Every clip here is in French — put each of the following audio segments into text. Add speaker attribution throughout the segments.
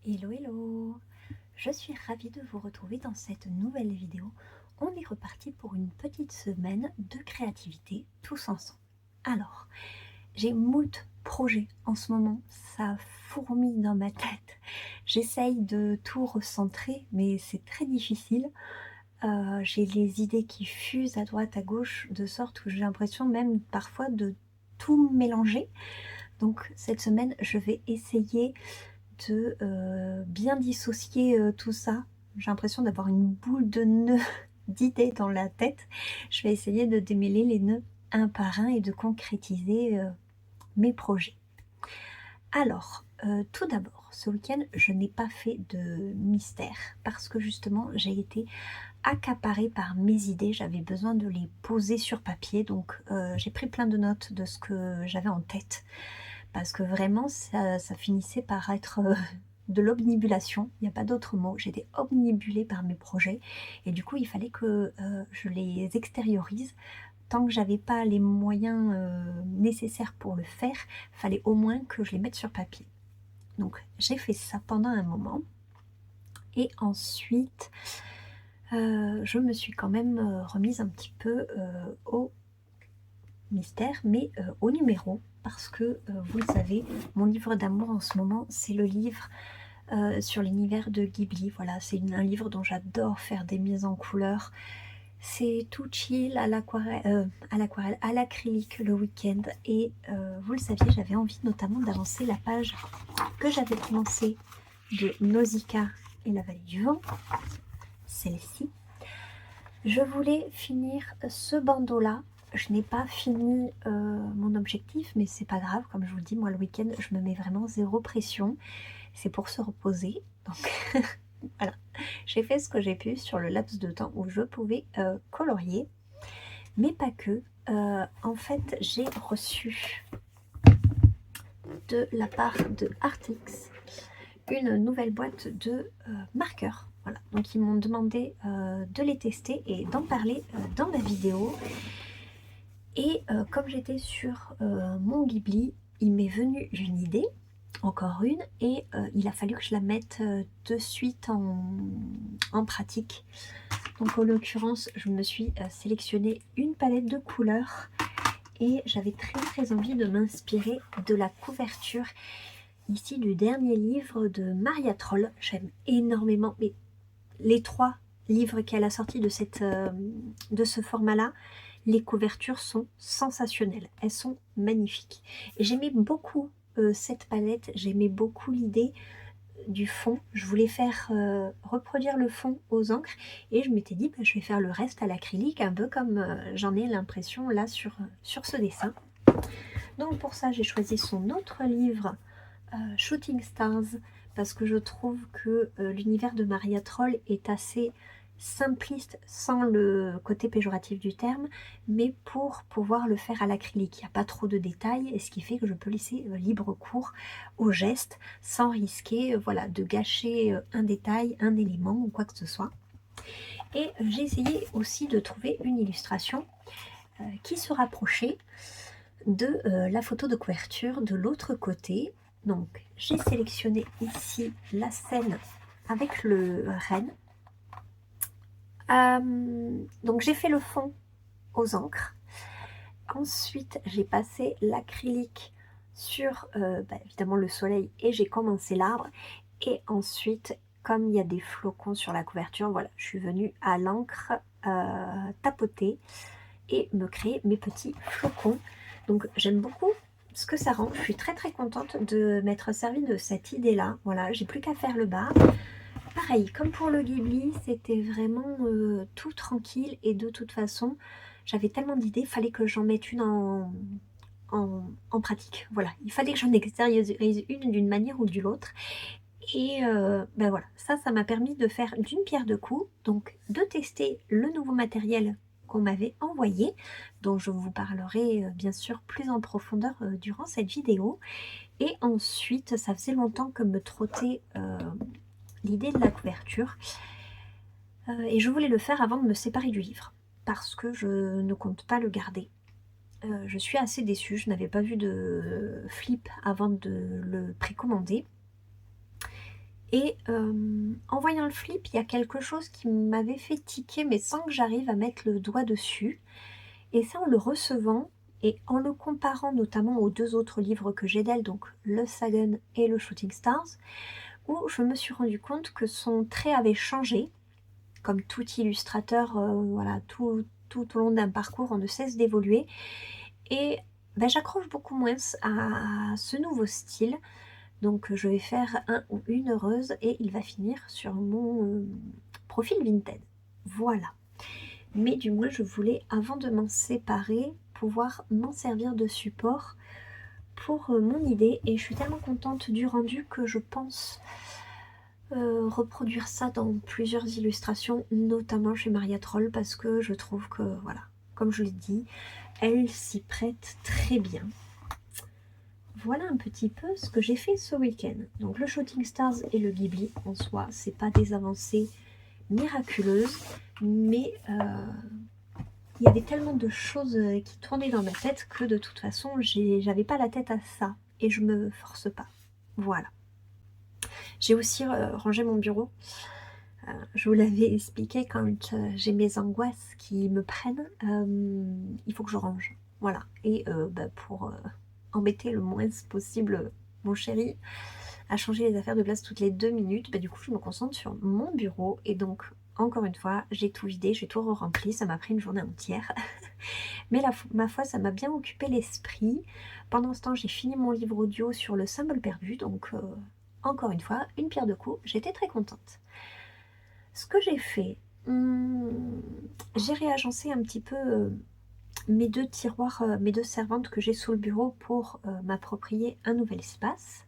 Speaker 1: Hello hello, je suis ravie de vous retrouver dans cette nouvelle vidéo. On est reparti pour une petite semaine de créativité tous ensemble. Alors, j'ai moult projets en ce moment, ça fourmille dans ma tête. J'essaye de tout recentrer, mais c'est très difficile. J'ai les idées qui fusent à droite, à gauche, de sorte que j'ai l'impression même parfois de tout mélanger. Donc cette semaine, je vais essayer de bien dissocier tout ça. J'ai l'impression d'avoir une boule de nœuds d'idées dans la tête. Je vais essayer de démêler les nœuds un par un et de concrétiser mes projets. Alors, tout d'abord, ce week-end, je n'ai pas fait de mystère parce que justement, j'ai été accaparée par mes idées. J'avais besoin de les poser sur papier, donc j'ai pris plein de notes de ce que j'avais en tête parce que vraiment, ça finissait par être de l'obnibulation, il n'y a pas d'autre mot. J'étais obnubilée par mes projets et du coup, il fallait que je les extériorise. Tant que j'avais pas les moyens nécessaires pour le faire, fallait au moins que je les mette sur papier. Donc j'ai fait ça pendant un moment et ensuite je me suis quand même remise un petit peu au mystère, mais au numéro, parce que vous le savez, mon livre d'amour en ce moment, c'est le livre sur l'univers de Ghibli. Voilà, c'est un livre dont j'adore faire des mises en couleur. C'est tout chill à l'aquarelle, à l'acrylique le week-end. Et vous le saviez, j'avais envie notamment d'avancer la page que j'avais commencée de Nausicaa et la vallée du vent, celle-ci. Je voulais finir ce bandeau-là. Je n'ai pas fini mon objectif, mais c'est pas grave. Comme je vous le dis, moi le week-end, je me mets vraiment zéro pression. C'est pour se reposer. Donc voilà, j'ai fait ce que j'ai pu sur le laps de temps où je pouvais colorier. Mais pas que. En fait, j'ai reçu de la part de Artix une nouvelle boîte de marqueurs. Voilà, donc ils m'ont demandé de les tester et d'en parler dans ma vidéo. Et comme j'étais sur mon Ghibli, il m'est venu une idée, encore une, et il a fallu que je la mette de suite en pratique. Donc en l'occurrence, je me suis sélectionné une palette de couleurs et j'avais très envie de m'inspirer de la couverture ici du dernier livre de Maria Troll. J'aime énormément les 3 livres qu'elle a sortis de ce format-là. Les couvertures sont sensationnelles, elles sont magnifiques. Et j'aimais beaucoup cette palette, j'aimais beaucoup l'idée du fond. Je voulais faire reproduire le fond aux encres et je m'étais dit je vais faire le reste à l'acrylique, un peu comme j'en ai l'impression là sur ce dessin. Donc pour ça j'ai choisi son autre livre, Shooting Stars, parce que je trouve que l'univers de Maria Troll est assez simpliste sans le côté péjoratif du terme, mais pour pouvoir le faire à l'acrylique. Il n'y a pas trop de détails, et ce qui fait que je peux laisser libre cours au geste sans risquer voilà, de gâcher un détail, un élément ou quoi que ce soit. Et j'ai essayé aussi de trouver une illustration qui se rapprochait de la photo de couverture de l'autre côté. Donc j'ai sélectionné ici la scène avec le renne. Donc j'ai fait le fond aux encres. Ensuite j'ai passé l'acrylique sur évidemment le soleil et j'ai commencé l'arbre. Et ensuite, comme il y a des flocons sur la couverture, voilà, je suis venue à l'encre tapoter et me créer mes petits flocons. Donc j'aime beaucoup ce que ça rend. Je suis très contente de m'être servi de cette idée là. Voilà, j'ai plus qu'à faire le bas. Pareil, comme pour le Ghibli, c'était vraiment tout tranquille et de toute façon, j'avais tellement d'idées, fallait que j'en mette une en pratique. Voilà, il fallait que j'en extériorise une d'une manière ou d'une autre. Et voilà, ça m'a permis de faire d'une pierre deux coups, donc de tester le nouveau matériel qu'on m'avait envoyé, dont je vous parlerai bien sûr plus en profondeur durant cette vidéo. Et ensuite, ça faisait longtemps que me trottait l'idée de la couverture, et je voulais le faire avant de me séparer du livre, parce que je ne compte pas le garder. Je suis assez déçue, je n'avais pas vu de flip avant de le précommander. Et en voyant le flip, il y a quelque chose qui m'avait fait tiquer, mais sans que j'arrive à mettre le doigt dessus. Et ça, en le recevant et en le comparant notamment aux 2 autres livres que j'ai d'elle, donc le Sagan et le Shooting Stars, où je me suis rendu compte que son trait avait changé. Comme tout illustrateur, voilà, tout au long d'un parcours, on ne cesse d'évoluer. Et j'accroche beaucoup moins à ce nouveau style. Donc je vais faire un ou une heureuse et il va finir sur mon profil Vinted. Voilà. Mais du moins je voulais, avant de m'en séparer, pouvoir m'en servir de support pour mon idée. Et je suis tellement contente du rendu que je pense reproduire ça dans plusieurs illustrations, notamment chez Maria Troll, parce que je trouve que, voilà, comme je l'ai dit, elle s'y prête très bien. Voilà un petit peu ce que j'ai fait ce week-end. Donc le Shooting Stars et le Ghibli, en soi, c'est pas des avancées miraculeuses, mais il y avait tellement de choses qui tournaient dans ma tête que de toute façon, j'avais pas la tête à ça, et je me force pas. Voilà. J'ai aussi rangé mon bureau. Je vous l'avais expliqué, quand j'ai mes angoisses qui me prennent, il faut que je range. Voilà. Et pour embêter le moins possible mon chéri à changer les affaires de place toutes les 2 minutes, du coup je me concentre sur mon bureau. Et donc, encore une fois, j'ai tout vidé, j'ai tout rempli. Ça m'a pris une journée entière. Mais ma foi, ça m'a bien occupé l'esprit. Pendant ce temps, j'ai fini mon livre audio sur le symbole perdu. Donc, encore une fois, une pierre deux coups. J'étais très contente. Ce que j'ai fait, j'ai réagencé un petit peu mes 2 tiroirs, mes 2 servantes que j'ai sous le bureau pour m'approprier un nouvel espace.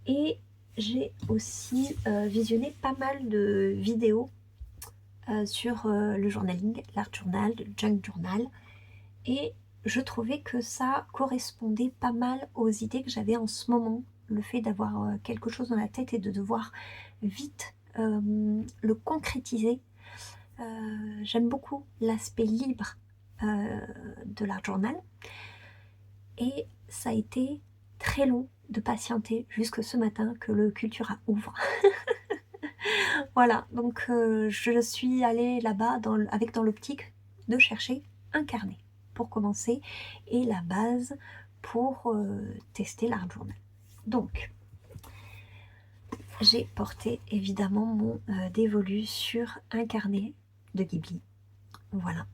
Speaker 1: Et j'ai aussi visionné pas mal de vidéos sur le journaling, l'art journal, le junk journal. Et je trouvais que ça correspondait pas mal aux idées que j'avais en ce moment. Le fait d'avoir quelque chose dans la tête et de devoir vite le concrétiser. J'aime beaucoup l'aspect libre de l'art journal. Et ça a été très long de patienter jusque ce matin que le Cultura ouvre. Voilà, donc je suis allée là-bas avec dans l'optique de chercher un carnet pour commencer et la base pour tester l'art journal. Donc, j'ai porté évidemment mon dévolu sur un carnet de Ghibli. Voilà.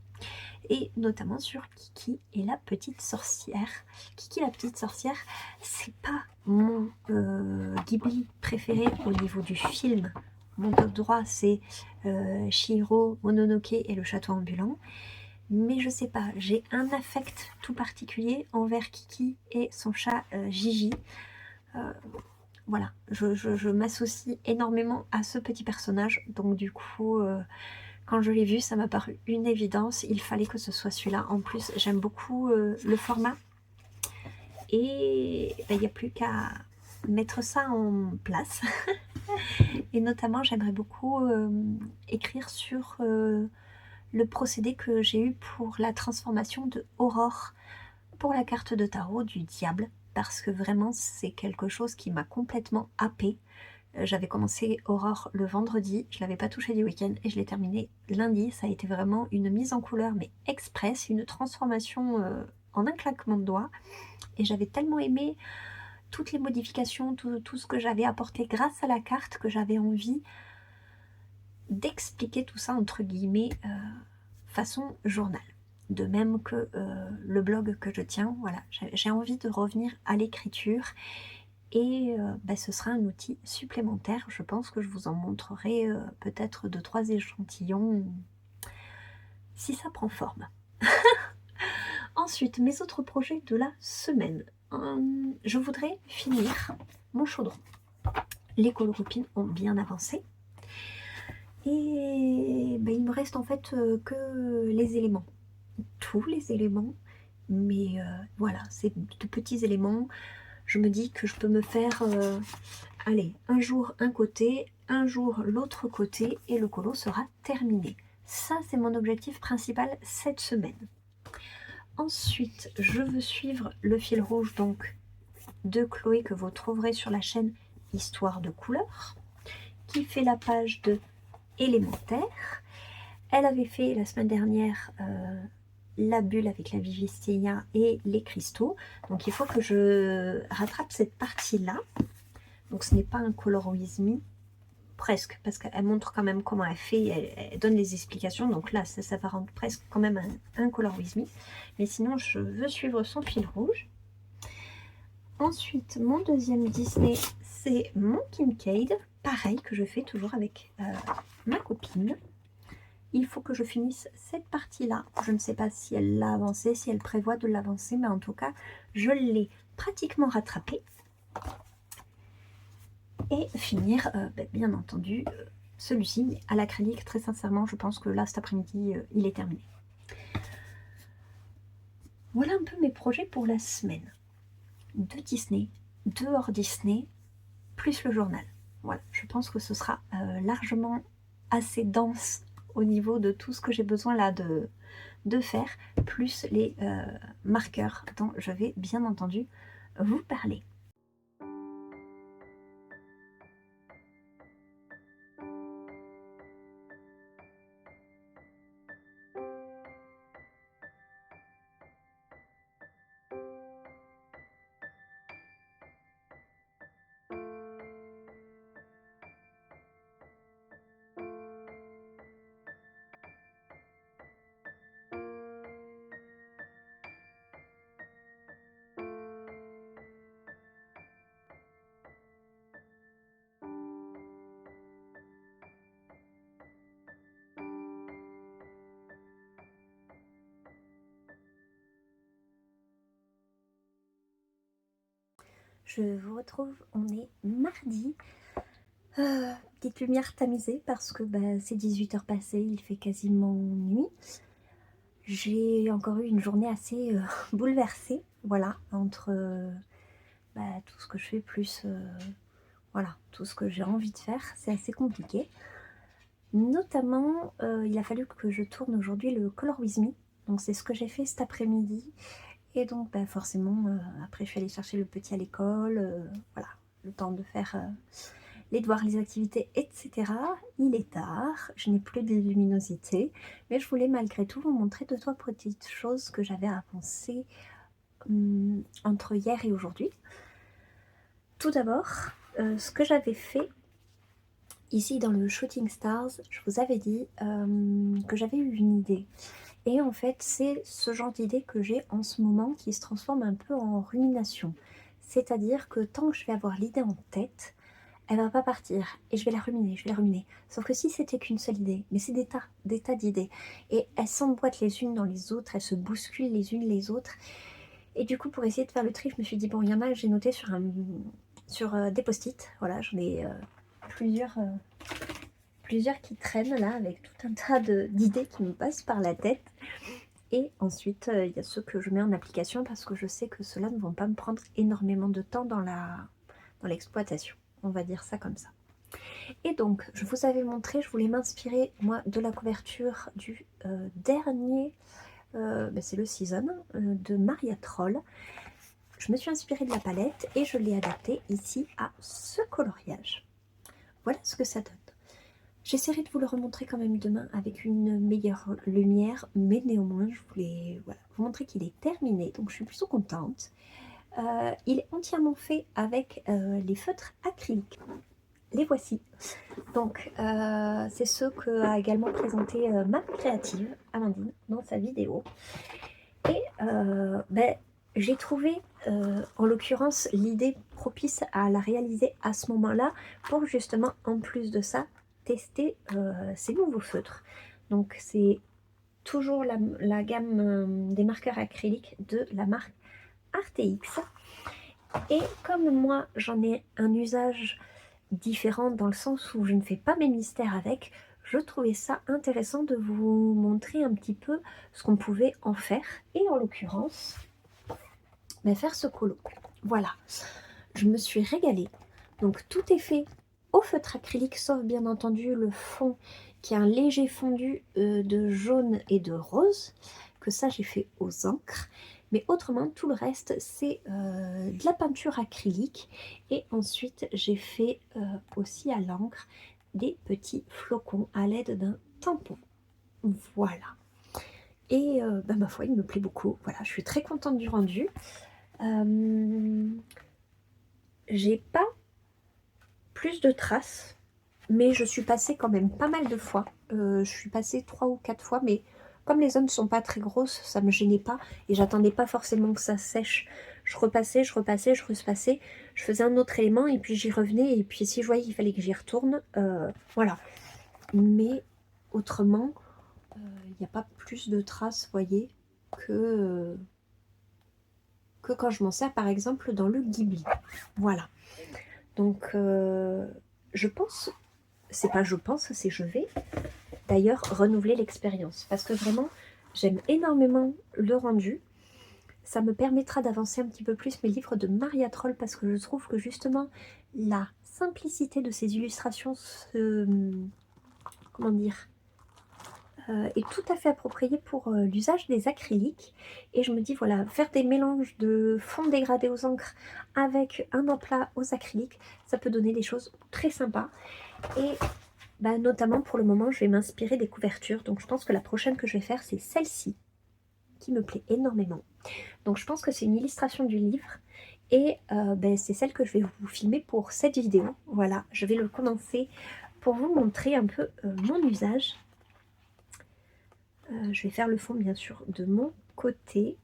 Speaker 1: Et notamment sur Kiki et la petite sorcière. Kiki la petite sorcière, c'est pas mon Ghibli préféré au niveau du film. Mon top droit, c'est Chihiro, Mononoke et le château ambulant. Mais je sais pas, j'ai un affect tout particulier envers Kiki et son chat Gigi. Voilà, je m'associe énormément à ce petit personnage. Donc du coup, quand je l'ai vu, ça m'a paru une évidence. Il fallait que ce soit celui-là. En plus, j'aime beaucoup le format. Et il n'y a plus qu'à mettre ça en place. Et notamment, j'aimerais beaucoup écrire sur le procédé que j'ai eu pour la transformation de Aurore pour la carte de tarot du diable. Parce que vraiment, c'est quelque chose qui m'a complètement happée. J'avais commencé Aurore le vendredi, je ne l'avais pas touché du week-end et je l'ai terminé lundi. Ça a été vraiment une mise en couleur, mais express, une transformation en un claquement de doigts. Et j'avais tellement aimé toutes les modifications, tout ce que j'avais apporté grâce à la carte, que j'avais envie d'expliquer tout ça entre guillemets façon journal. De même que le blog que je tiens, voilà, j'ai envie de revenir à l'écriture. Et ce sera un outil supplémentaire. Je pense que je vous en montrerai peut-être 2-3 échantillons si ça prend forme. Ensuite, mes autres projets de la semaine. Je voudrais finir mon chaudron. Les coloropines ont bien avancé. Et il me reste en fait que les éléments. Tous les éléments. Mais voilà, c'est de petits éléments. Je me dis que je peux me faire, allez, un jour un côté, un jour l'autre côté et le colo sera terminé. Ça, c'est mon objectif principal cette semaine. Ensuite, je veux suivre le fil rouge donc de Chloé que vous trouverez sur la chaîne Histoire de couleurs, qui fait la page de élémentaire. Elle avait fait la semaine dernière la bulle avec la Vivisseia et les cristaux. Donc il faut que je rattrape cette partie-là. Donc ce n'est pas un Color With Me, presque, parce qu'elle montre quand même comment elle fait, elle donne les explications. Donc là, ça va rendre presque quand même un Color With Me. Mais sinon, je veux suivre son fil rouge. Ensuite, mon deuxième Disney, c'est mon Kincaid. Pareil, que je fais toujours avec ma copine. Il faut que je finisse cette partie-là. Je ne sais pas si elle l'a avancée, si elle prévoit de l'avancer, mais en tout cas, je l'ai pratiquement rattrapée. Et finir, bien entendu, celui-ci à l'acrylique. Très sincèrement, je pense que là, cet après-midi, il est terminé. Voilà un peu mes projets pour la semaine. 2 Disney, 2 hors Disney, plus le journal. Voilà, je pense que ce sera largement assez dense au niveau de tout ce que j'ai besoin là de faire, plus les marqueurs dont je vais bien entendu vous parler. Je vous retrouve, on est mardi. Petite lumière tamisée parce que c'est 18h passées, il fait quasiment nuit. J'ai encore eu une journée assez bouleversée, voilà, entre tout ce que je fais plus voilà, tout ce que j'ai envie de faire, c'est assez compliqué. Notamment, il a fallu que je tourne aujourd'hui le Color With Me, donc c'est ce que j'ai fait cet après-midi. Et donc forcément, après je suis allée chercher le petit à l'école, voilà, le temps de faire les devoirs, les activités, etc. Il est tard, je n'ai plus de luminosité, mais je voulais malgré tout vous montrer 2-3 petites choses que j'avais avancées entre hier et aujourd'hui. Tout d'abord, ce que j'avais fait ici dans le Shooting Stars, je vous avais dit que j'avais eu une idée. Et en fait, c'est ce genre d'idée que j'ai en ce moment qui se transforme un peu en rumination. C'est-à-dire que tant que je vais avoir l'idée en tête, elle va pas partir et je vais la ruminer, je vais la ruminer. Sauf que si c'était qu'une seule idée, mais c'est des tas d'idées. Et elles s'emboîtent les unes dans les autres, elles se bousculent les unes les autres. Et du coup, pour essayer de faire le tri, je me suis dit, bon, il y en a, j'ai noté sur des post-it. Voilà, j'en ai plusieurs qui traînent là avec tout un tas d'idées qui me passent par la tête. Et ensuite, il y a ceux que je mets en application parce que je sais que ceux-là ne vont pas me prendre énormément de temps dans l'exploitation. On va dire ça comme ça. Et donc, je vous avais montré, je voulais m'inspirer, moi, de la couverture du dernier, c'est le Season, de Maria Troll. Je me suis inspirée de la palette et je l'ai adaptée ici à ce coloriage. Voilà ce que ça donne. J'essaierai de vous le remontrer quand même demain avec une meilleure lumière, mais néanmoins, je voulais vous montrer qu'il est terminé, donc je suis plutôt contente. Il est entièrement fait avec les feutres acryliques. Les voici. Donc, c'est ceux qu'a également présenté ma créative, Amandine, dans sa vidéo. Et j'ai trouvé, en l'occurrence, l'idée propice à la réaliser à ce moment-là, pour justement, en plus de ça, tester ces nouveaux feutres. Donc, c'est toujours la gamme des marqueurs acryliques de la marque Arteix. Et comme moi, j'en ai un usage différent dans le sens où je ne fais pas mes mystères avec, je trouvais ça intéressant de vous montrer un petit peu ce qu'on pouvait en faire. Et en l'occurrence, faire ce colo. Voilà, je me suis régalée. Donc tout est fait au feutre acrylique, sauf bien entendu le fond qui est un léger fondu de jaune et de rose, que ça j'ai fait aux encres. Mais autrement, tout le reste, c'est de la peinture acrylique. Et ensuite, j'ai fait aussi à l'encre des petits flocons à l'aide d'un tampon. Voilà. Et bah, ma foi, il me plaît beaucoup. Voilà, je suis très contente du rendu. J'ai pas plus de traces, mais je suis passée quand même pas mal de fois. Je suis passée 3 ou 4 fois, mais comme les zones ne sont pas très grosses, ça me gênait pas et j'attendais pas forcément que ça sèche. Je repassais, je repassais, je repassais, je faisais un autre élément et puis j'y revenais, et puis si je voyais qu'il fallait que j'y retourne, voilà. Mais autrement, il n'y a pas plus de traces, vous voyez, que quand je m'en sers par exemple dans le Ghibli. Voilà. Donc je pense, c'est pas je pense, c'est je vais d'ailleurs renouveler l'expérience parce que vraiment j'aime énormément le rendu. Ça me permettra d'avancer un petit peu plus mes livres de Maria Troll parce que je trouve que justement la simplicité de ces illustrations comment dire, est tout à fait appropriée pour l'usage des acryliques. Et je me dis, voilà, faire des mélanges de fond dégradé aux encres avec un emplat aux acryliques, ça peut donner des choses très sympas. Et bah, notamment pour le moment, je vais m'inspirer des couvertures. Donc je pense que la prochaine que je vais faire, c'est celle-ci, qui me plaît énormément. Donc je pense que c'est une illustration du livre. Et ben, c'est celle que je vais vous filmer pour cette vidéo. Voilà, je vais le condenser pour vous montrer un peu mon usage. Je vais faire le fond bien sûr de mon côté.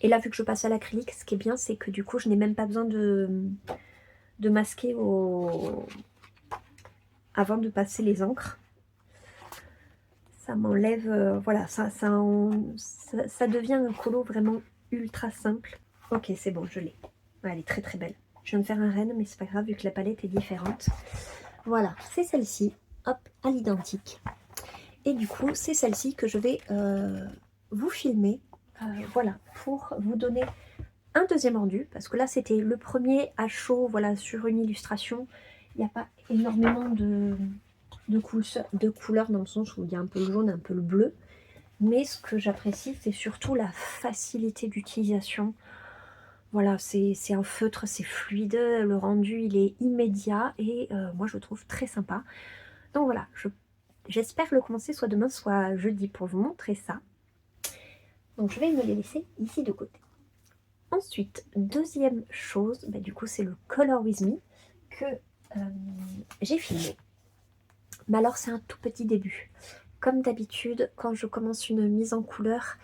Speaker 1: Et là, vu que je passe à l'acrylique, ce qui est bien, c'est que du coup, je n'ai même pas besoin de masquer avant de passer les encres. Ça m'enlève, voilà, ça devient un colo vraiment ultra simple. Ok, c'est bon, je l'ai. Elle est très très belle. Je viens de faire un renne, mais c'est pas grave vu que la palette est différente. Voilà, c'est celle-ci, hop, à l'identique. Et du coup, c'est celle-ci que je vais vous filmer, voilà, pour vous donner un deuxième rendu, parce que là, c'était le premier à chaud, voilà, sur une illustration. Il n'y a pas énormément de couleurs dans le sens où il y a un peu le jaune, un peu le bleu. Mais ce que j'apprécie, c'est surtout la facilité d'utilisation. Voilà, c'est un feutre, c'est fluide, le rendu, il est immédiat et moi, je le trouve très sympa. Donc voilà, j'espère le commencer soit demain, soit jeudi pour vous montrer ça. Donc je vais me les laisser ici de côté. Ensuite, deuxième chose, bah, du coup c'est le Color With Me que j'ai filmé. Mais alors c'est un tout petit début. Comme d'habitude, quand je commence une mise en couleur,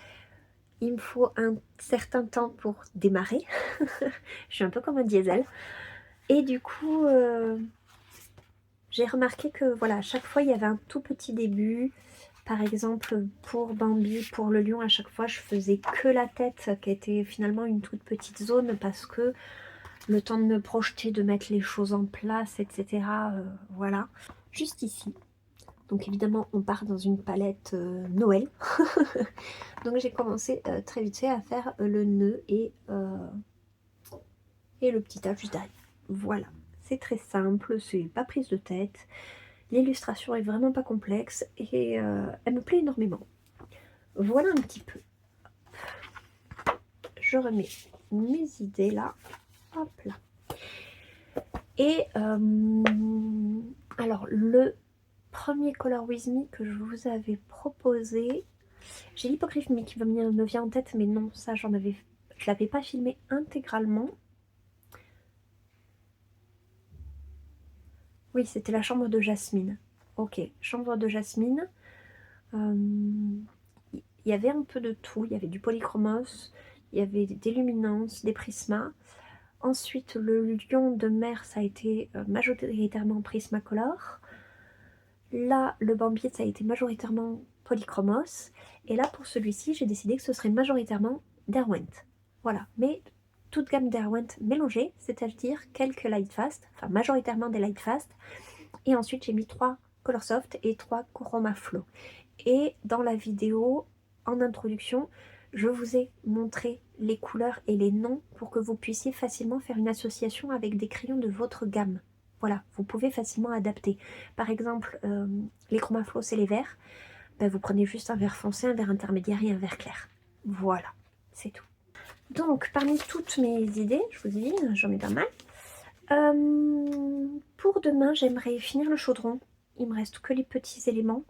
Speaker 1: il me faut un certain temps pour démarrer. Je suis un peu comme un diesel. Et du coup, j'ai remarqué que voilà, à chaque fois il y avait un tout petit début. Par exemple, pour Bambi, pour le lion, à chaque fois je faisais que la tête, qui était finalement une toute petite zone, parce que le temps de me projeter, de mettre les choses en place, etc. Voilà. Juste ici. Donc évidemment, on part dans une palette Noël. Donc j'ai commencé très vite fait à faire le nœud et le petit tas juste derrière. Voilà. C'est très simple, c'est pas prise de tête. L'illustration est vraiment pas complexe et elle me plaît énormément. Voilà un petit peu. Je remets mes idées là. Hop là. Et alors le premier Color With Me que je vous avais proposé, j'ai l'hippogriffe qui me vient en tête, mais non, ça je l'avais pas filmé intégralement. Oui, c'était la chambre de Jasmine. Ok, chambre de Jasmine. Il y avait un peu de tout. Il y avait du polychromos, il y avait des luminances, des prismas. Ensuite, le lion de mer, ça a été majoritairement Prismacolor. Là, le Bambi, ça a été majoritairement Polychromos. Et là, pour celui-ci, j'ai décidé que ce serait majoritairement Derwent. Voilà, mais toute gamme Derwent mélangée, c'est-à-dire quelques Lightfast, enfin majoritairement des Lightfast. Et ensuite, j'ai mis 3 Colorsoft et 3 Chromaflow. Et dans la vidéo, en introduction, je vous ai montré les couleurs et les noms pour que vous puissiez facilement faire une association avec des crayons de votre gamme. Voilà, vous pouvez facilement adapter. Par exemple, les Chromaflow, c'est les verts. Ben, vous prenez juste un vert foncé, un vert intermédiaire et un vert clair. Voilà, c'est tout. Donc, parmi toutes mes idées, je vous dis, j'en ai pas mal. Pour demain, j'aimerais finir le chaudron. Il me reste que les petits éléments.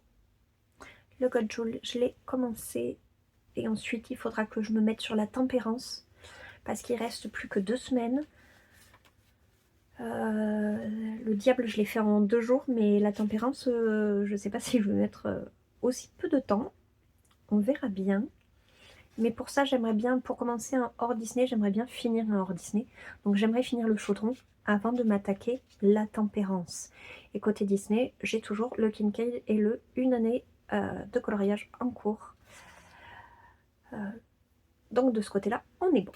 Speaker 1: Le gold joule, je l'ai commencé. Et ensuite, il faudra que je me mette sur la tempérance. Parce qu'il reste plus que 2 semaines. Le diable, je l'ai fait en 2 jours. Mais la tempérance, je ne sais pas si je vais mettre aussi peu de temps. On verra bien. Mais pour ça, j'aimerais bien, pour commencer un hors Disney, j'aimerais bien finir un hors Disney. Donc j'aimerais finir le chaudron avant de m'attaquer la tempérance. Et côté Disney, j'ai toujours le Kincaid et le une année de coloriage en cours. Donc de ce côté-là, on est bon.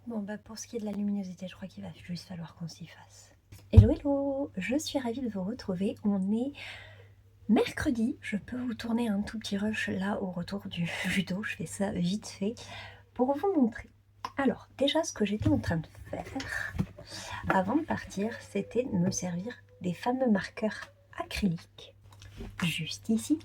Speaker 1: Bon, bah pour ce qui est de la luminosité, je crois qu'il va juste falloir qu'on s'y fasse. Hello, hello! Je suis ravie de vous retrouver. On est mercredi. Je peux vous tourner un tout petit rush là au retour du judo. Je fais ça vite fait pour vous montrer. Alors, déjà, ce que j'étais en train de faire avant de partir, c'était de me servir des fameux marqueurs acryliques. Juste ici.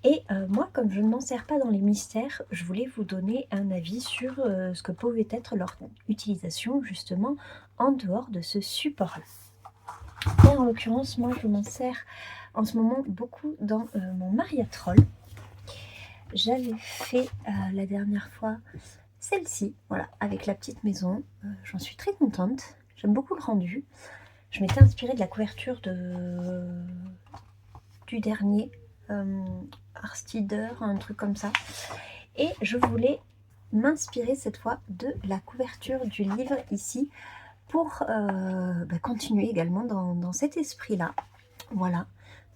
Speaker 1: Et moi, comme je ne m'en sers pas dans les mystères, je voulais vous donner un avis sur ce que pouvait être leur utilisation justement en dehors de ce support-là. Et en l'occurrence, moi, je m'en sers en ce moment beaucoup dans mon Mariatrol. J'avais fait la dernière fois celle-ci, voilà, avec la petite maison. J'en suis très contente. J'aime beaucoup le rendu. Je m'étais inspirée de la couverture du dernier Arstider, un truc comme ça. Et je voulais m'inspirer cette fois de la couverture du livre ici pour continuer également dans cet esprit-là. Voilà.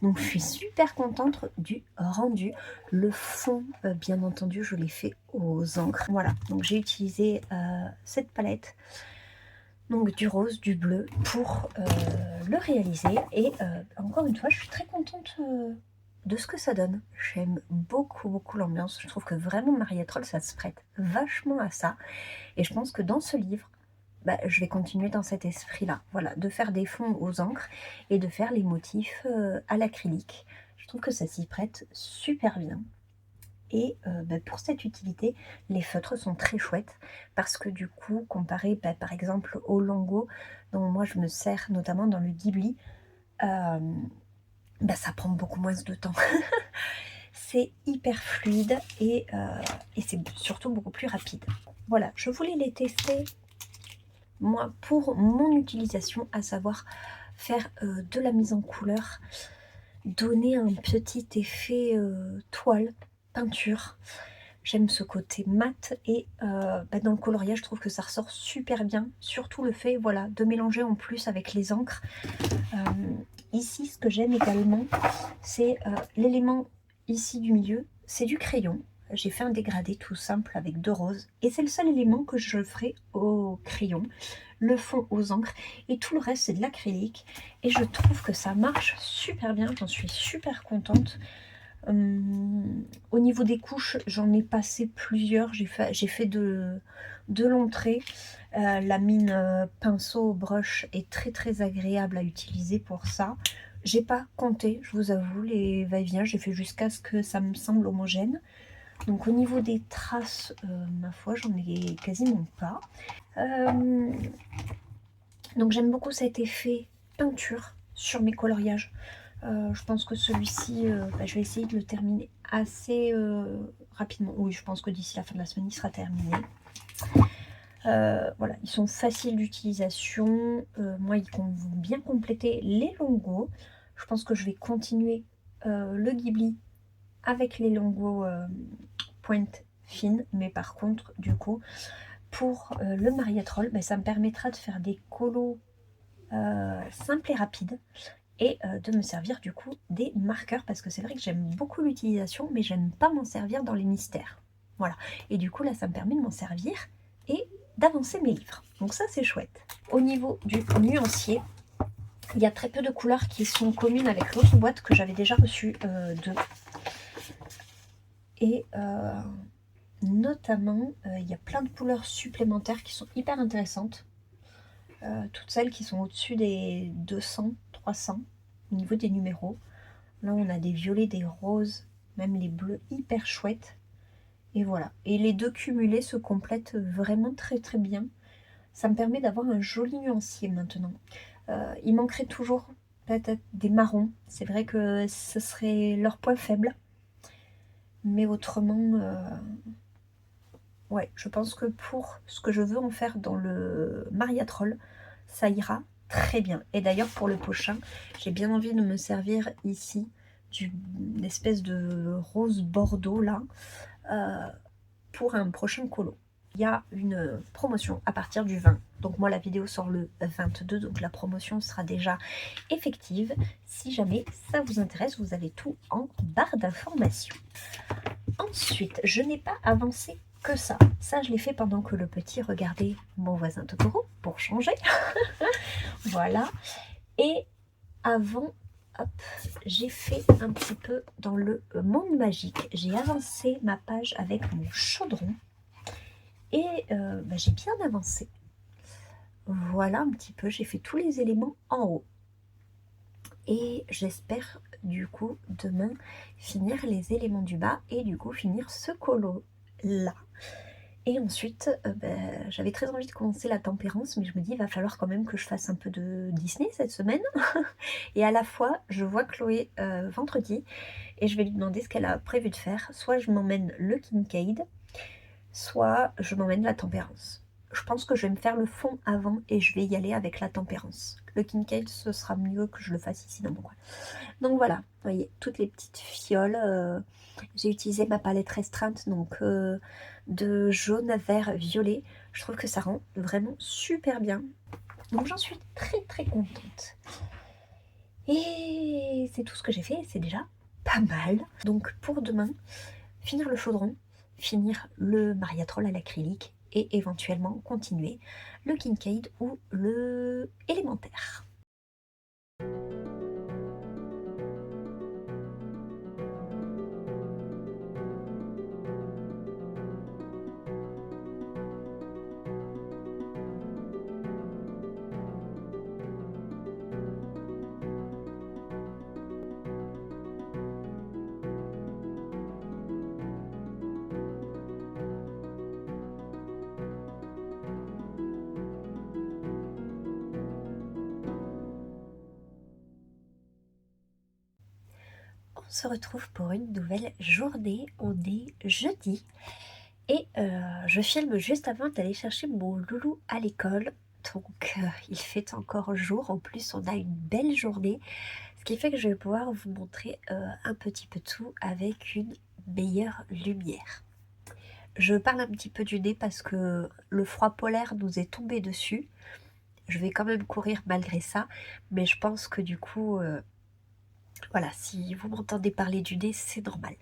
Speaker 1: Donc je suis super contente du rendu. Le fond, bien entendu, je l'ai fait aux encres. Voilà, donc j'ai utilisé cette palette, donc du rose, du bleu, pour le réaliser. Et encore une fois, je suis très contente de ce que ça donne. J'aime beaucoup, beaucoup l'ambiance. Je trouve que vraiment Maria Troll, ça se prête vachement à ça. Et je pense que dans ce livre, je vais continuer dans cet esprit-là, voilà, de faire des fonds aux encres et de faire les motifs à l'acrylique. Je trouve que ça s'y prête super bien. Et pour cette utilité, les feutres sont très chouettes parce que du coup, comparé par exemple au Longo, dont moi je me sers notamment dans le Ghibli, ça prend beaucoup moins de temps. C'est hyper fluide et c'est surtout beaucoup plus rapide. Voilà, je voulais les tester moi pour mon utilisation, à savoir faire de la mise en couleur, donner un petit effet toile, peinture. J'aime ce côté mat et dans le coloriage, je trouve que ça ressort super bien. Surtout le fait, voilà, de mélanger en plus avec les encres. Ici, ce que j'aime également, c'est l'élément ici du milieu, c'est du crayon. J'ai fait un dégradé tout simple avec 2 roses et c'est le seul élément que je ferai au crayon. Le fond aux encres et tout le reste c'est de l'acrylique et je trouve que ça marche super bien, j'en suis super contente. Au niveau des couches, j'en ai passé plusieurs, j'ai fait de longs traits. La mine pinceau brush est très très agréable à utiliser pour ça. J'ai pas compté, je vous avoue, les va-et-vient, j'ai fait jusqu'à ce que ça me semble homogène. Donc au niveau des traces, ma foi, j'en ai quasiment pas. Donc j'aime beaucoup cet effet peinture sur mes coloriages. Je pense que celui-ci, je vais essayer de le terminer assez rapidement. Oui, je pense que d'ici la fin de la semaine, il sera terminé. Voilà, ils sont faciles d'utilisation. Moi, ils vont bien compléter les Longo. Je pense que je vais continuer le Ghibli avec les Longo pointe fine. Mais par contre, du coup, pour le Maria Troll, ça me permettra de faire des colos simples et rapides. Et de me servir du coup des marqueurs parce que c'est vrai que j'aime beaucoup l'utilisation mais j'aime pas m'en servir dans les mystères. Voilà, et du coup là ça me permet de m'en servir et d'avancer mes livres. Donc ça c'est chouette. Au niveau du nuancier, il y a très peu de couleurs qui sont communes avec l'autre boîte que j'avais déjà reçue de. Et notamment il y a plein de couleurs supplémentaires qui sont hyper intéressantes. Toutes celles qui sont au-dessus des 200, 300 au niveau des numéros. Là, on a des violets, des roses, même les bleus hyper chouettes. Et voilà. Et les deux cumulés se complètent vraiment très très bien. Ça me permet d'avoir un joli nuancier maintenant. Il manquerait toujours peut-être des marrons. C'est vrai que ce serait leur point faible. Mais autrement, ouais, je pense que pour ce que je veux en faire dans le Maria Troll, ça ira très bien. Et d'ailleurs pour le prochain, j'ai bien envie de me servir ici d'une espèce de rose bordeaux là pour un prochain colo. Il y a une promotion à partir du 20. Donc moi la vidéo sort le 22, donc la promotion sera déjà effective. Si jamais ça vous intéresse, vous avez tout en barre d'informations. Ensuite, je n'ai pas avancé que ça. Ça, je l'ai fait pendant que le petit regardait Mon voisin Totoro, pour changer. Voilà. Et avant, hop, j'ai fait un petit peu dans le monde magique. J'ai avancé ma page avec mon chaudron. Et j'ai bien avancé. Voilà un petit peu. J'ai fait tous les éléments en haut. Et j'espère du coup demain finir les éléments du bas et du coup finir ce colo là. Et ensuite j'avais très envie de commencer la tempérance, mais je me dis il va falloir quand même que je fasse un peu de Disney cette semaine. Et à la fois je vois Chloé vendredi et je vais lui demander ce qu'elle a prévu de faire. Soit je m'emmène le Kincaid, soit je m'emmène la tempérance. je pense que je vais me faire le fond avant et je vais y aller avec la tempérance. Le Kincaid, ce sera mieux que je le fasse ici dans mon coin. Donc voilà, vous voyez, toutes les petites fioles. J'ai utilisé ma palette restreinte, donc de jaune, vert, violet. Je trouve que ça rend vraiment super bien. Donc j'en suis très très contente. Et c'est tout ce que j'ai fait, c'est déjà pas mal. Donc pour demain, finir le chaudron, finir le Mariatrol à l'acrylique et éventuellement continuer le Kincaid ou le élémentaire. On se retrouve pour une nouvelle journée, on est jeudi et je filme juste avant d'aller chercher mon loulou à l'école. Donc il fait encore jour, en plus on a une belle journée, ce qui fait que je vais pouvoir vous montrer un petit peu tout avec une meilleure lumière. Je parle un petit peu du nez parce que le froid polaire nous est tombé dessus. Je vais quand même courir malgré ça, mais je pense que du coup, voilà, si vous m'entendez parler du nez, c'est normal.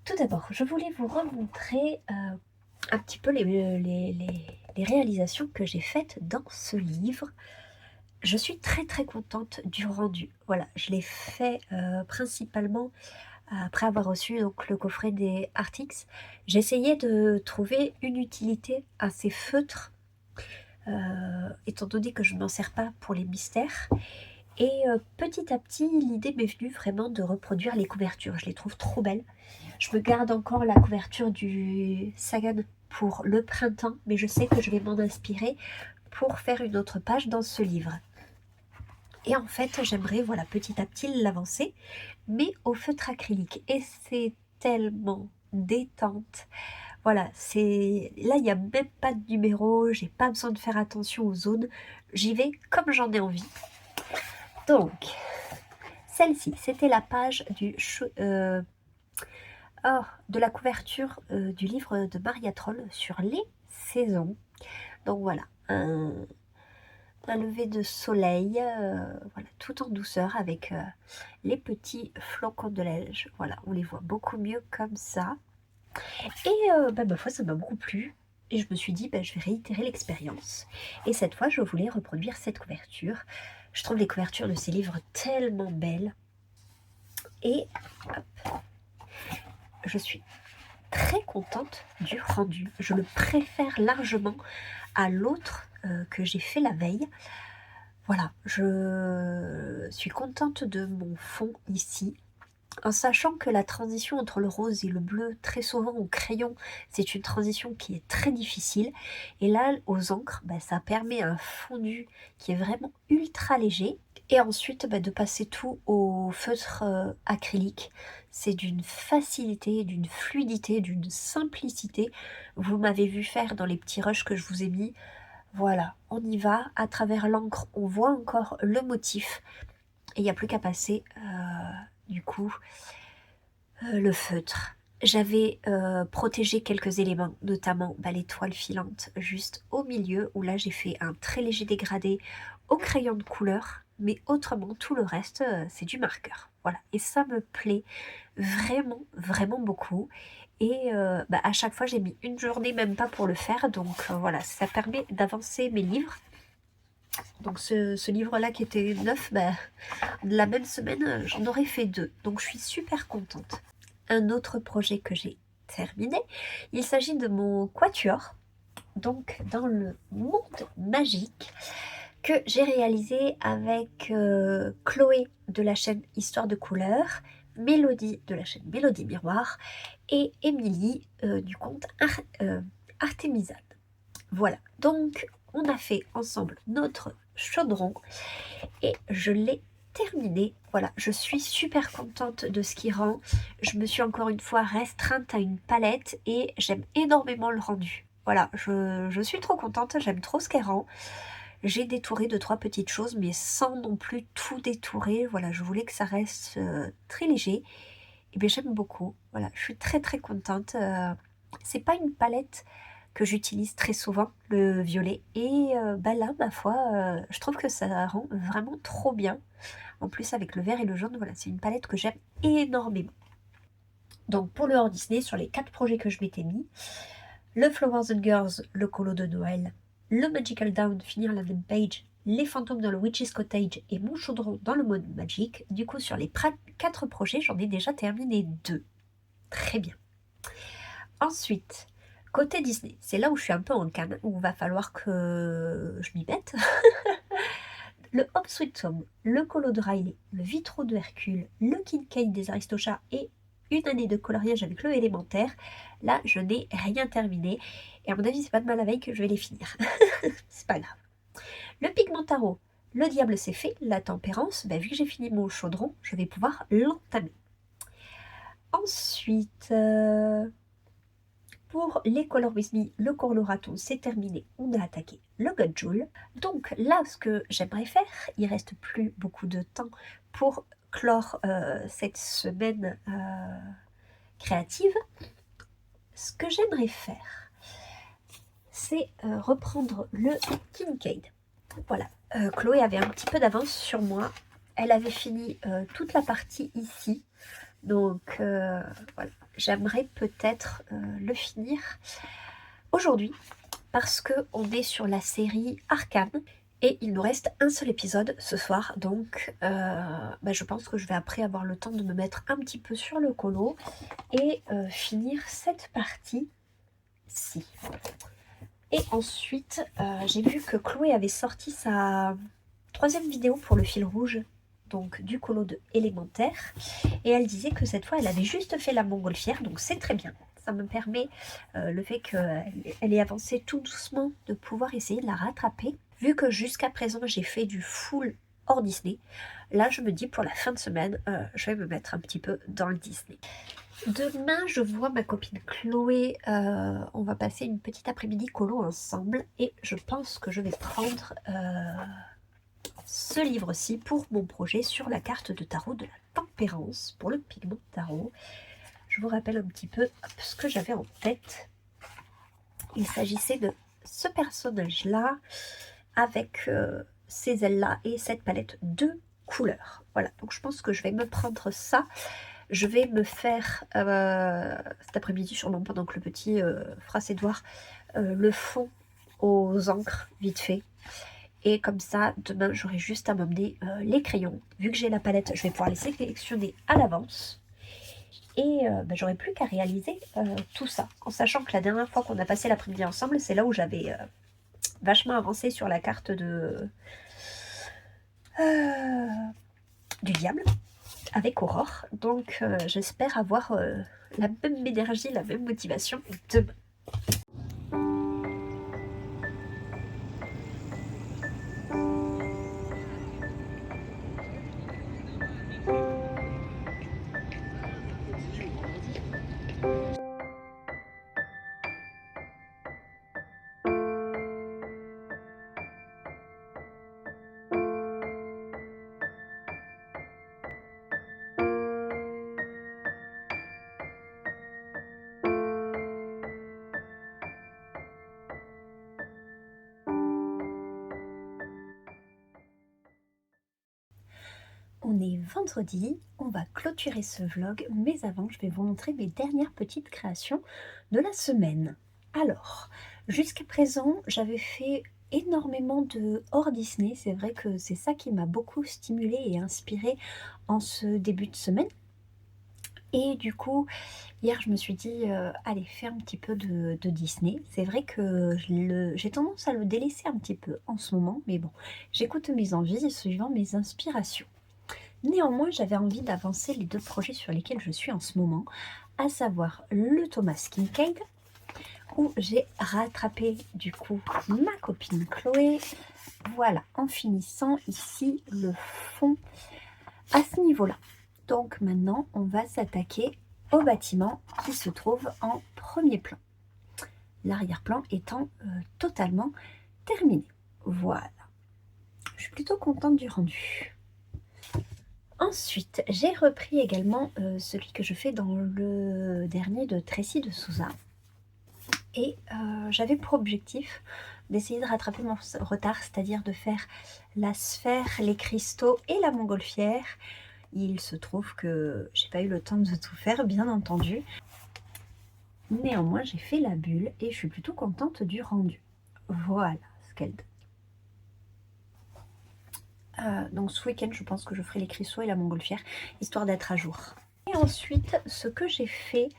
Speaker 1: Tout d'abord, je voulais vous remontrer un petit peu les réalisations que j'ai faites dans ce livre. Je suis très très contente du rendu. Voilà, je l'ai fait principalement après avoir reçu donc, le coffret des Artix. J'essayais de trouver une utilité à ces feutres, étant donné que je ne m'en sers pas pour les mystères. Et petit à petit, l'idée m'est venue vraiment de reproduire les couvertures. Je les trouve trop belles. Je me garde encore la couverture du Sagan pour le printemps, mais je sais que je vais m'en inspirer pour faire une autre page dans ce livre. Et en fait, j'aimerais, voilà, petit à petit l'avancer, mais au feutre acrylique. Et c'est tellement détente. Voilà, c'est là, il n'y a même pas de numéro, j'ai pas besoin de faire attention aux zones. J'y vais comme j'en ai envie. Donc, celle-ci, c'était la page de la couverture du livre de Mariatrol sur les saisons. Donc voilà, un lever de soleil, voilà, tout en douceur avec les petits flocons de neige. Voilà, on les voit beaucoup mieux comme ça. Et ma foi, ça m'a beaucoup plu. Et je me suis dit, je vais réitérer l'expérience. Et cette fois, je voulais reproduire cette couverture. Je trouve les couvertures de ces livres tellement belles. Et hop, je suis très contente du rendu. Je le préfère largement à l'autre que j'ai fait la veille. Voilà, je suis contente de mon fond ici. En sachant que la transition entre le rose et le bleu, très souvent au crayon, c'est une transition qui est très difficile. Et là, aux encres, ça permet un fondu qui est vraiment ultra léger. Et ensuite, de passer tout au feutre acrylique. C'est d'une facilité, d'une fluidité, d'une simplicité. Vous m'avez vu faire dans les petits rushs que je vous ai mis. Voilà, on y va. À travers l'encre, on voit encore le motif. Et il n'y a plus qu'à passer... du coup, le feutre. J'avais protégé quelques éléments, notamment l'étoile filante juste au milieu, où là j'ai fait un très léger dégradé au crayon de couleur, mais autrement tout le reste c'est du marqueur. Voilà, et ça me plaît vraiment, vraiment beaucoup. Et à chaque fois j'ai mis une journée même pas pour le faire, donc voilà, ça permet d'avancer mes livres. Donc ce livre-là qui était neuf, la même semaine, j'en aurais fait 2. Donc je suis super contente. Un autre projet que j'ai terminé, il s'agit de mon quatuor, donc dans le monde magique, que j'ai réalisé avec Chloé de la chaîne Histoire de couleurs, Mélodie de la chaîne Mélodie Miroir et Émilie du compte Artémisade. Voilà, donc on a fait ensemble notre chaudron et je l'ai terminé. Voilà, je suis super contente de ce qui rend. Je me suis encore une fois restreinte à une palette et j'aime énormément le rendu. Voilà, je suis trop contente, j'aime trop ce qu'elle rend. J'ai détouré 2-3 petites choses, mais sans non plus tout détourer. Voilà, je voulais que ça reste très léger. Et bien j'aime beaucoup. Voilà, je suis très très contente. C'est pas une palette que j'utilise très souvent, le violet. Et bah là, ma foi, je trouve que ça rend vraiment trop bien. En plus, avec le vert et le jaune, voilà, c'est une palette que j'aime énormément. Donc pour le hors Disney, sur les 4 projets que je m'étais mis, le Flowers and Girls, le colo de Noël, le Magical Down, finir la même page, les fantômes dans le Witch's Cottage et mon chaudron dans le mode Magic. Du coup, sur les 4 projets, j'en ai déjà terminé 2. Très bien. Ensuite, côté Disney, c'est là où je suis un peu en canne, où il va falloir que je m'y mette. Le Home Sweet Home, le colo de Riley, le Vitro de Hercule, le Kincaid des Aristochats et une année de coloriage avec le élémentaire. Là, je n'ai rien terminé. Et à mon avis, c'est pas de mal la veille que je vais les finir. C'est pas grave. Le pigment tarot, le diable c'est fait. La tempérance, vu que j'ai fini mon chaudron, je vais pouvoir l'entamer. Ensuite, pour les Color With Me, le coloraton c'est terminé. On a attaqué le Godjoul. Donc là, ce que j'aimerais faire, il reste plus beaucoup de temps pour clore cette semaine créative. Ce que j'aimerais faire, c'est reprendre le Kincaid. Voilà, Chloé avait un petit peu d'avance sur moi. Elle avait fini toute la partie ici. Donc voilà, j'aimerais peut-être le finir aujourd'hui parce qu'on est sur la série Arcane et il nous reste un seul épisode ce soir. Donc je pense que je vais après avoir le temps de me mettre un petit peu sur le colo et finir cette partie-ci. Et ensuite, j'ai vu que Chloé avait sorti sa 3e vidéo pour le fil rouge, donc du colo de élémentaire. Et elle disait que cette fois, elle avait juste fait la montgolfière, donc c'est très bien. Ça me permet, le fait qu'elle ait avancé tout doucement, de pouvoir essayer de la rattraper. Vu que jusqu'à présent, j'ai fait du full hors Disney, là, je me dis pour la fin de semaine, je vais me mettre un petit peu dans le Disney. Demain, je vois ma copine Chloé. On va passer une petite après-midi colo ensemble. Et je pense que je vais prendre ce livre-ci pour mon projet sur la carte de tarot de la tempérance pour le pigment tarot. Je vous rappelle un petit peu ce que j'avais en tête. Il s'agissait de ce personnage-là avec ces ailes-là et cette palette de couleurs. Voilà, donc je pense que je vais me prendre ça. Je vais me faire cet après-midi, sûrement pendant que le petit fera ses devoirs, le fond aux encres vite fait. Et comme ça, demain, j'aurai juste à m'emmener les crayons. Vu que j'ai la palette, je vais pouvoir les sélectionner à l'avance. Et j'aurai plus qu'à réaliser tout ça. En sachant que la dernière fois qu'on a passé l'après-midi ensemble, c'est là où j'avais vachement avancé sur la carte de du diable avec Aurore. Donc j'espère avoir la même énergie, la même motivation demain. On est vendredi, on va clôturer ce vlog, mais avant je vais vous montrer mes dernières petites créations de la semaine. Alors, jusqu'à présent j'avais fait énormément de hors Disney, c'est vrai que c'est ça qui m'a beaucoup stimulée et inspirée en ce début de semaine. Et du coup, hier je me suis dit, allez, fais un petit peu de Disney. C'est vrai que j'ai tendance à le délaisser un petit peu en ce moment, mais bon, j'écoute mes envies suivant mes inspirations. Néanmoins, j'avais envie d'avancer les 2 projets sur lesquels je suis en ce moment, à savoir le Thomas Kincaid, où j'ai rattrapé du coup ma copine Chloé. Voilà, en finissant ici le fond à ce niveau-là. Donc maintenant, on va s'attaquer au bâtiment qui se trouve en premier plan. l'arrière-plan étant totalement terminé. Voilà, je suis plutôt contente du rendu. Ensuite, j'ai repris également celui que je fais dans le dernier de Tracy de Souza. Et j'avais pour objectif d'essayer de rattraper mon retard, c'est-à-dire de faire la sphère, les cristaux et la montgolfière. Il se trouve que j'ai pas eu le temps de tout faire, bien entendu. Néanmoins, j'ai fait la bulle et je suis plutôt contente du rendu. Voilà ce qu'elle donne. Donc ce week-end, je pense que je ferai les cristaux et la montgolfière, histoire d'être à jour. Et ensuite, ce que j'ai fait,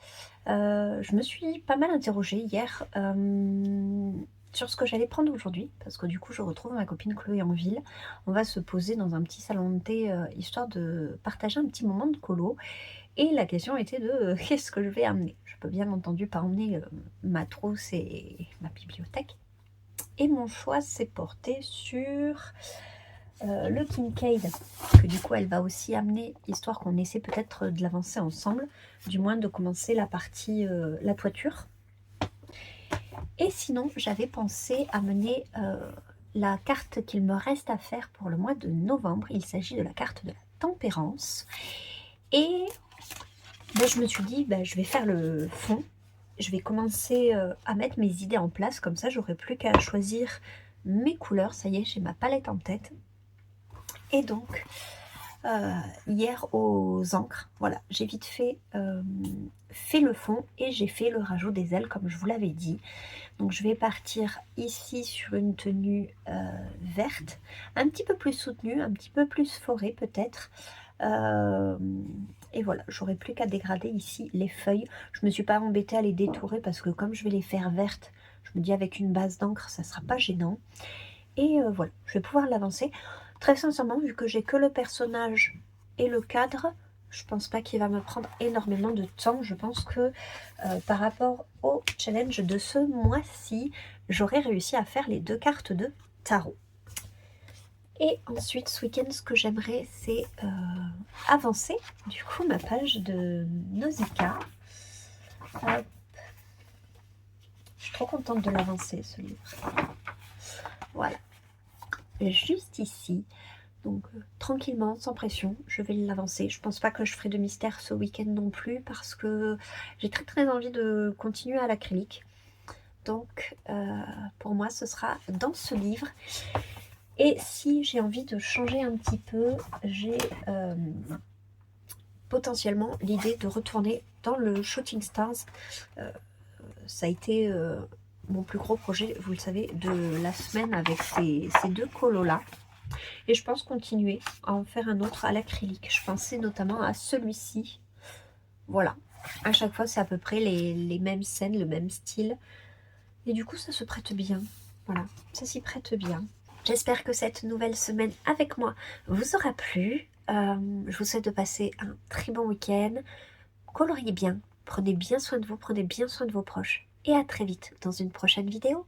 Speaker 1: je me suis pas mal interrogée hier sur ce que j'allais prendre aujourd'hui, parce que du coup je retrouve ma copine Chloé en ville. On va se poser dans un petit salon de thé, histoire de partager un petit moment de colo. Et la question était de qu'est-ce que je vais amener. Je peux bien entendu pas emmener ma trousse et ma bibliothèque. Et mon choix s'est porté sur le Kincaid, que du coup elle va aussi amener, histoire qu'on essaie peut-être de l'avancer ensemble, du moins de commencer la partie, la toiture. Et sinon, j'avais pensé amener la carte qu'il me reste à faire pour le mois de novembre. Il s'agit de la carte de la tempérance. Et ben, je me suis dit, ben, je vais faire le fond. Je vais commencer à mettre mes idées en place. Comme ça, j'aurai plus qu'à choisir mes couleurs. Ça y est, j'ai ma palette en tête. Et donc, hier aux encres, voilà, j'ai vite fait le fond et j'ai fait le rajout des ailes comme je vous l'avais dit. Donc je vais partir ici sur une tenue verte, un petit peu plus soutenue, un petit peu plus forêt peut-être. Et voilà, j'aurai plus qu'à dégrader ici les feuilles. Je me suis pas embêtée à les détourer parce que comme je vais les faire vertes, je me dis avec une base d'encre ça sera pas gênant. Et voilà, je vais pouvoir l'avancer. Très sincèrement, vu que j'ai que le personnage et le cadre, je pense pas qu'il va me prendre énormément de temps. Je pense que par rapport au challenge de ce mois-ci, j'aurais réussi à faire les 2 cartes de tarot. Et ensuite, ce week-end, ce que j'aimerais, c'est avancer, du coup, ma page de Nausicaa. Hop. Je suis trop contente de l'avancer, ce livre. Voilà. Juste ici. Donc tranquillement, sans pression, je vais l'avancer. Je pense pas que je ferai de mystère ce week-end non plus parce que j'ai très envie de continuer à l'acrylique. Donc pour moi ce sera dans ce livre. Et si j'ai envie de changer un petit peu, j'ai potentiellement l'idée de retourner dans le Shooting Stars. Ça a été mon plus gros projet, vous le savez, de la semaine avec ces 2 colos là. Et je pense continuer à en faire un autre à l'acrylique. Je pensais notamment à celui-ci. Voilà. À chaque fois, c'est à peu près les mêmes scènes, le même style. Et du coup, ça se prête bien. Voilà, ça s'y prête bien. J'espère que cette nouvelle semaine avec moi vous aura plu. Je vous souhaite de passer un très bon week-end. Coloriez bien. Prenez bien soin de vous, prenez bien soin de vos proches. Et à très vite dans une prochaine vidéo.